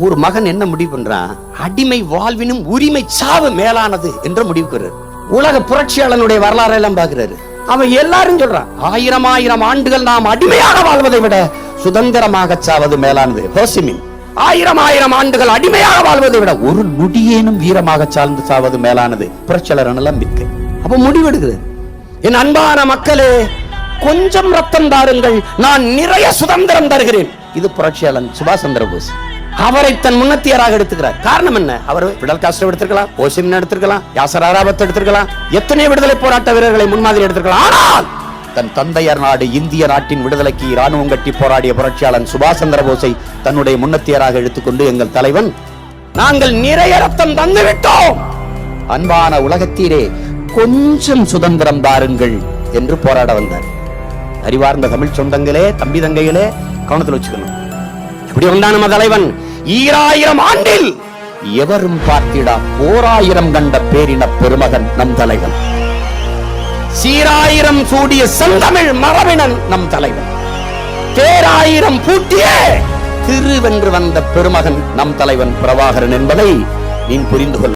ஒரு மகன் என்ன முடிவு பண்றான்? அடிமை வாழ்வினும் உரிமை சாவு மேலானது என்ற முடிவுக்கு உலக புரட்சியாளனுடைய வரலாறு எல்லாம் பாக்குறாரு. அவன் எல்லாரும் சொல்றான், 1000 ஆண்டுகள் நாம் அடிமையாக வாழ்வதை விட சுதந்திரமாக சாவது மேலானது. ஹோசிமின் 1000 ஆண்டுகள் அடிமையாக வாழ்வதை விட ஒரு நொடியேனும் வீரமாக சார்ந்து சாவது மேலானது. புரட்சியாளர் அம்பேத்கர் அப்ப முடிவெடுக்கிறார், என் அன்பான மக்களே, கொஞ்சம் ரத்தம் தாருங்கள், நான் நிறைய சுதந்திரம் தருகிறேன். இது புரட்சியாளன் சுபாஷ் சந்திர போஸ். அவரை தன் முன்னத்தியராக எடுத்துக்கிறார். காரணம் என்ன? அவர் பிடல் காஸ்ட்ரோ எடுத்திருக்கலாம், ஹோசிமின் எடுத்திருக்கலாம், யாசர் அரபாத் எடுத்திருக்கலாம், எத்தனை விடுதலை போராட்ட வீரர்களை முன்மாதிரி எடுத்திருக்கலாம். ஆனால் தன் தந்தையர் நாடு இந்திய நாட்டின் விடுதலைக்கு ராணுவம் கட்டி போராடிய புரட்சியாளன் சுபாஷ் சந்திர போஸை தன்னுடைய முன்னத்தியராக எடுத்துக்கொண்டு, எங்கள் தலைவன், நாங்கள் நிறைய ரத்தம் தந்து விட்டோம், அன்பான உலகத்தீரே கொஞ்சம் சுதந்திரம் தாருங்கள் என்று போராட வந்தார். அறிவார்ந்த தமிழ் சொந்தங்களே, தம்பி தங்கைகளே, கவனத்தில் வச்சுக்கணும். எப்படி வந்தான் நம்ம தலைவன்? 2000 ஆண்டில் எவரும் பார்த்திடா 4000 கண்ட பேரின பெருமகன் நம் தலைவன். சீராயிரம் சூடிய செந்தமிழ் மரபினன் நம் தலைவன். தேராயிரம் பூட்டியே திருவென்று வந்த பெருமகன் நம் தலைவன் பிரபாகரன் என்பதை நீ புரிந்து கொள்ள